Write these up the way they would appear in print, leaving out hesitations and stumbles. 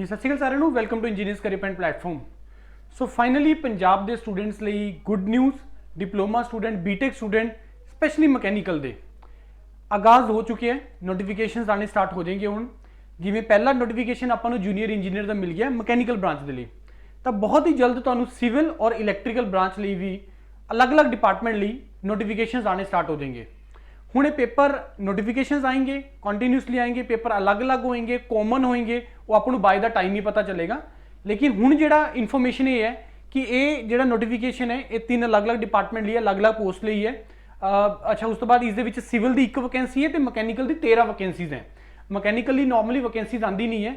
ਹਾਂਜੀ ਸਤਿ ਸ਼੍ਰੀ ਅਕਾਲ ਸਾਰਿਆਂ ਨੂੰ welcome to engineers career point platform. So finally Punjab ਦੇ ਸਟੂਡੈਂਟਸ ਲਈ good news, diploma student, B Tech student, specially mechanical ਦੇ ਆਗਾਜ਼ ਹੋ ਚੁੱਕੇ ਹੈ। ਨੋਟੀਫਿਕੇਸ਼ਨਸ ਆने ਸਟਾर्ट हो जाएंगे ਹੁਣ। ਜਿਵੇਂ ਪਹਿਲਾ ਨੋਟੀਫਿਕੇਸ਼ਨ ਆਪਾਂ ਨੂੰ ਜੂਨੀਅਰ ਇੰਜੀਨੀਅਰ ਦਾ ਮਿਲ ਗਿਆ ਮਕੈਨੀਕਲ ਬ੍ਰਾਂਚ ਦੇ ਲਈ, ਤਾਂ ਬਹੁਤ ਹੀ ਜਲਦ ਤੁਹਾਨੂੰ ਸਿਵਲ ਔਰ ਇਲੈਕਟ੍ਰੀਕਲ ਬ੍ਰਾਂਚ ਲਈ ਵੀ ਅਲੱਗ-ਅਲੱਗ ਡਿਪਾਰਟਮੈਂਟ ਲਈ नोटिफिकेशंस आने स्टार्ट हो जाएंगे। हुणे पेपर नोटिफिकेशंस आएंगे, कंटिन्यूसली आएंगे, पेपर अलग अलग होएंगे, कॉमन होएंगे, वो आपको बाय द टाइम ही पता चलेगा। लेकिन हुण जिहड़ा इन्फॉर्मेशन ये है कि ये जिहड़ा नोटिफिकेशन है ये 3 अलग अलग डिपार्टमेंट लिए अलग अलग पोस्ट लिए है। अच्छा उस तो बाद इस दे विच सिविल की 1 वैकेंसी है तो मकैनिकल की 13 वैकेंसीज हैं। मकैनिकल की नॉर्मली वैकेंसीज आती नहीं है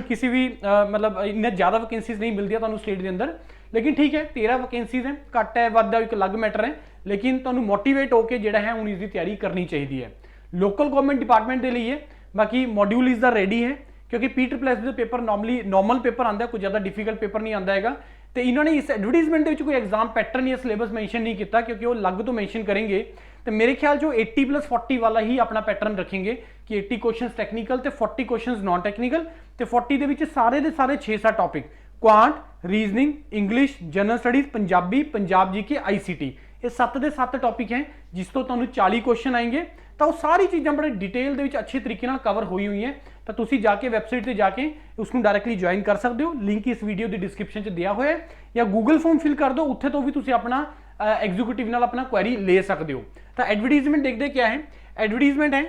किसी भी मतलब इन्ने ज़्यादा वैकेंसीज नहीं मिलती तुहानूं स्टेट के अंदर, लेकिन ठीक है 13 वैकेंसीज हैं, घट है वध है एक अलग मैटर है, लेकिन तुहानूं मोटिवेट होकर जिहड़ा है हुण इसकी तैयारी करनी चाहिए है। लोकल गवर्नमेंट डिपार्टमेंट के लिए बाकी मॉड्यूल इस दा रेडी है क्योंकि PSSB का पेपर नॉर्मली नॉर्मल पेपर आता है, कोई ज़्यादा डिफिकल्ट पेपर नहीं आता है। तो इन्होंने इस एडवर्टाइजमेंट के कोई एग्जाम पैटर्न या सिलेबस मैंशन नहीं किया क्योंकि वो अलग तो मैंशन करेंगे। तो मेरे ख्याल जो 80+40 वाला ही अपना पैटर्न रखेंगे कि 80 क्वेश्चन टैक्नीकल तो 40 क्वेश्चन नॉन टैक्नीकल। तो 40 के सारे के सारे 6-7 topic quant, reasoning, English, general studies, Punjabi, Punjab G K ICT, ये 7 के 7 टॉपिक हैं जिस तो तुहानूं 40 क्वेश्चन आएंगे। तो वो सारी चीज़ां बड़े डिटेल दे विच अच्छे तरीके नाल कवर हुई हुई हैं। तो तुसीं जाके वैबसाइट पर जाके उसको डायरैक्टली ज्वाइन कर सकते हो, लिंक इस वीडियो की डिस्क्रिप्शन च दिया हुआ है, या गूगल फॉर्म फिल कर दो, उत्थे तो भी तुसीं अपना एग्जीक्यूटिव नाल अपना क्वेरी ले सकते हो। तो एडवर्टाइजमेंट देखते क्या है, एडवर्टाइजमेंट है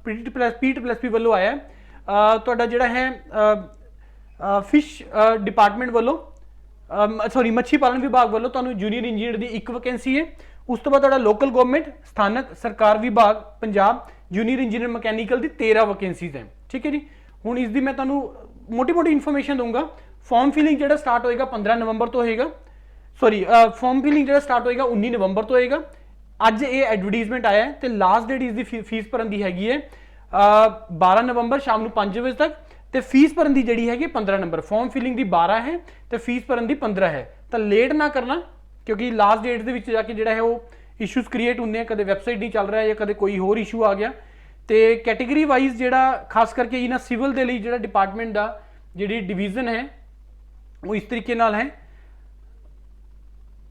PSSB वालों आया तुहाडा जिहड़ा है फिश डिपार्टमेंट वालों सॉरी मच्छी पालन विभाग वालों तुहानूं जूनीयर इंजीनियर की 1 वैकेंसी है। उस तो बाद तुहाडा लोकल गवर्नमेंट स्थानक सरकार विभाग पंजाब जूनीयर इंजीनियर मकैनिकल की 13 वैकेंसीज हैं। ठीक है जी, हुण इसकी मैं तुहानूं मोटी मोटी इन्फॉर्मेशन दूंगा। फॉर्म फिलिंग जो स्टार्ट होएगा 15 नवंबर तो होएगा, सॉरी फॉर्म फिलिंग जो स्टार्ट होएगा 19 नवंबर तो होएगा। अज ये एडवर्टाइजमेंट आया है तो लास्ट डेट इसकी फीस भरन की हैगी है 12 नवंबर शाम को 5 बजे तक। तो फीस भरन की जी है 15 नंबर, फॉर्म फिलिंग की 12 है तो फीस भरन की 15 है। तो लेट ना करना क्योंकि लास्ट डेट के जाके जो है वो इशूज़ क्रिएट होंगे हैं, कदे वैबसाइट नहीं चल रहा है या कदे कोई होर इशू आ गया। तो कैटेगरी वाइज जोड़ा खास करके इन्होंने सिविल के लिए जो डिपार्टमेंट का जी डिवीजन है वो इस तरीके नाल है।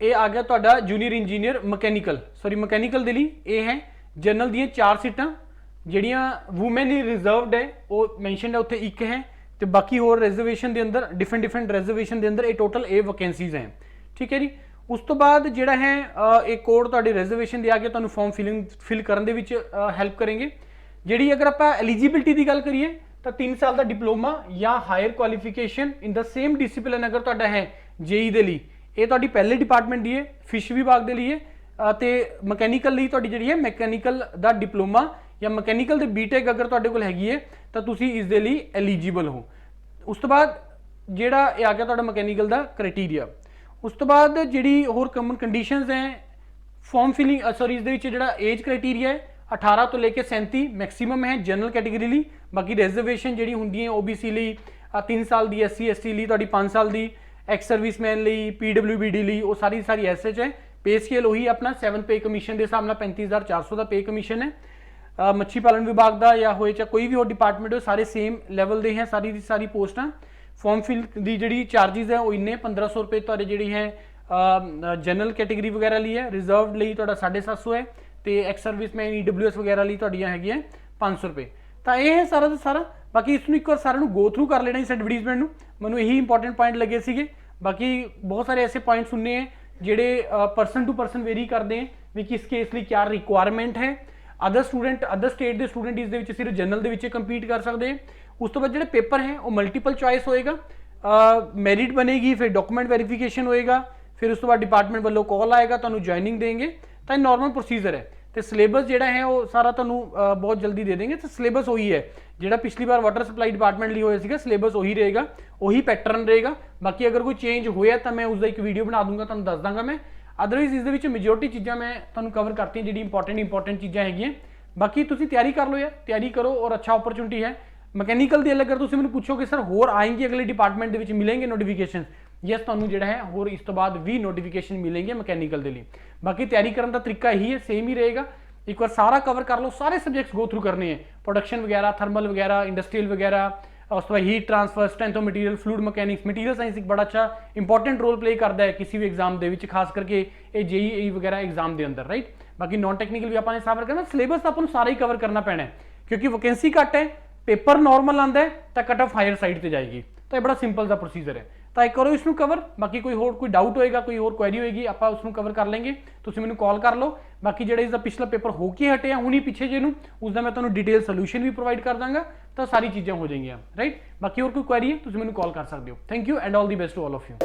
ये आ गया तुहाडा junior engineer mechanical, sorry mechanical के लिए ये है जनरल दी 4 सीटां ਜਿਹੜੀਆਂ वूमेन ही रिजर्वड है वो मैंशन है उत्थे 1 है। तो बाकी होर रिजर्वेशन के अंदर डिफरेंट रिजर्वेशन के अंदर ये टोटल ए वैकेंसीज हैं। ठीक है जी, उस तो बाद जिहड़ा है एक कोड तुहाडी रिजर्वेशन दे आके तुहानूं फॉर्म फिल करन दे विच हैल्प करेंगे। जिहड़ी अगर आपां एलिजिबिलिटी की गल करिए तो 3 साल का डिप्लोमा या higher qualification in the same discipline अगर तुहाडा है JEE दे लई, ये तुहाडी पहले डिपार्टमेंट दी है फिश विभाग के लिए। तो मकैनिकल लिए तुहाडी जिहड़ी है मैकेनिकल का डिप्लोमा या मकैनिकल दे बीटेक अगर तुहाडे कोल हैगी है तो तुसीं इस दे लई एलीजिबल हो। उस तो बाद जिहड़ा आ गया तुहाडा मकैनिकल का क्राइटेरिया। उस तो बाद जिहड़ी होर कॉमन कंडीशनस हैं फॉर्म फिलिंग सॉरी इस दे विच जिहड़ा एज क्राइटेरिया है 18 तो लेके 37 मैक्सीमम है जनरल कैटेगरी ली। बाकी रिजर्वेशन जिहड़ी हुंदी है OBC लई 3 साल की, SC ST लई तुहाडी 5 साल की, एक्स सर्विसमैन लई, PWBD लई वो सारी SH है। पे स्केल वही अपना 7 पे कमीशन के हिसाब नाल 35,400 का पे कमीशन है। मच्छी पालन विभाग का या होए चाहे कोई भी हो डिपार्टमेंट हो सारे सेम लैवल के हैं, सारी की सारी पोस्टां। फॉर्म फिल की जी चार्जिज है वो इन्ने 1500 रुपये तुहाडे जिहड़ी है जनरल कैटेगरी वगैरह ली है, रिजर्व लई तुहाडा 750 है, तो एक्स सर्विसमैन EWS वगैरह लई तुहाडियां हैगियां 500 रुपये। तो यह है सारा का सारा। बाकी इसनूं एक बार सारिਆਂ गो थ्रू कर लेना इस एडवर्टाइजमेंट नूं, मैनूं यही इंपॉर्टेंट पॉइंट लगे सीगे। बाकी बहुत सारे ऐसे पॉइंट सुनने हैं जिहड़े परसन टू परसन वेरी करते हैं भी किस केस लिए क्या रिक्वायरमेंट है। अदर स्टूडेंट अदर स्टेट के स्टूडेंट इस सिर्फ जनरल के कंपीट कर सकते हैं। उस तो बाद जो पेपर है वो मल्टीपल चॉइस होएगा, मैरिट बनेगी, फिर डॉक्यूमेंट वेरीफिकेशन होएगा, फिर उस तो बाद डिपार्टमेंट वालों कॉल आएगा तो ज्वाइनिंग देंगे। तो नॉर्मल प्रोसीजर है। तो सिलेबस जो है वो सारा तुहानूं बहुत जल्दी दे देंगे। तो सिलेबस वही है जो पिछली बार वाटर सप्लाई डिपार्टमेंट लिए होया सीगा, सिलेबस वही रहेगा, वही पैटर्न रहेगा। बाकी अगर कोई चेंज होया तो मैं उसका एक वीडियो बना दूंगा, तुहानूं दस दांगा मैं। अदरवाइज इस मेजोरिटी चीज़ां मैं तुहानूं कवर करती जी इंपॉर्टेंट चीज़ां हैगियां। बाकी तुसीं तैयारी कर लो यार, तैयारी करो और अच्छा अपॉर्चुनिटी है। मकैनिकल की अगर तुसीं मैनूं पूछो कि सर होर आएंगे अगले डिपार्टमेंट के मिलेंगे नोटिफिकेशन, यस तुहानूं जिहड़ा है होर इस तो बाद भी नोटिफिकेशन मिलेंगे मकैनिकल के लिए। बाकी तैयारी करने का तरीका यही है, सेम ही रहेगा। एक बार सारा कवर कर लो, सारे सब्जेक्ट्स गो थ्रू करने हैं, प्रोडक्शन वगैरह, थर्मल वगैरह, इंडस्ट्रियल वगैरह, उस तो बाद heat transfer, strength of material, fluid mechanics, material science एक बड़ा अच्छा इंपॉर्टेंट रोल प्ले करता है किसी भी एग्जाम ਦੇ ਵਿੱਚ, ਖਾਸ ਕਰਕੇ ਇਹ JEE ਵਗੈਰਾ एग्जाम ਦੇ ਅੰਦਰ, ਰਾਈਟ। ਬਾਕੀ ਨॉन ਟੈਕਨੀਕਲ ਵੀ ਆਪਾਂ ਨੇ ਸਾਫ ਕਰਨਾ, ਸਿਲੇਬਸ ਤਾਂ ਆਪਾਂ ਨੂੰ ਸਾਰਾ ਹੀ ਕਵਰ ਕਰਨਾ ਪੈਣਾ ਹੈ ਕਿਉਂਕਿ ਵੈਕੈਂਸੀ ਘੱਟ ਹੈ, ਪੇਪਰ ਨਾਰਮਲ ਆਂਦਾ ਹੈ ਤਾਂ ਕਟ ਆਫ ਹਾਇਰ ਸਾਈਡ ਤੇ ਜਾਏਗੀ। ਤਾਂ ਇਹ ਬੜਾ ਸਿੰਪਲ ਦਾ ਪ੍ਰੋਸੀਜਰ ਹੈ, ਤਾਂ ਇੱਕ ਕਰੋ ਇਸ ਨੂੰ ਕਵਰ। ਬਾਕੀ ਕੋਈ ਡਾਊਟ ਹੋਏਗਾ, ਕੋਈ ਹੋਰ ਕੁਐਰੀ ਹੋਏਗੀ, ਆਪਾਂ ਉਸ ਨੂੰ ਕਵਰ ਕਰ ਲੈਂਗੇ, ਤੁਸੀਂ ਮੈਨੂੰ ਕਾਲ ਕਰ ਲਓ। ਬਾਕੀ ਜਿਹੜਾ ਇਸਦਾ ਪਿਛਲਾ ਪੇਪਰ ਹੋ ਕੇ ਹਟਿਆ ਹੁਣੀ ਪਿੱਛੇ ਜੇ ਨੂੰ, ਉਸ ਦਾ ਮੈਂ ਤੁਹਾਨੂੰ ਡਿਟੇਲ ਸੋਲੂਸ਼ਨ ਵੀ ਪ੍ਰੋਵਾਈਡ ਕਰ ਦਾਂਗਾ, ਤਾਂ ਸਾਰੀ ਚੀਜ਼ਾਂ ਹੋ ਜਾਣਗੀਆਂ, ਰਾਈਟ। ਬਾਕੀ ਹੋਰ ਕੋਈ ਕੁਐਰੀ ਹੈ ਤੁਸੀਂ ਮੈਨੂੰ ਕਾਲ ਕਰ ਸਕਦੇ ਹੋ। Thank you and all the best to all of you.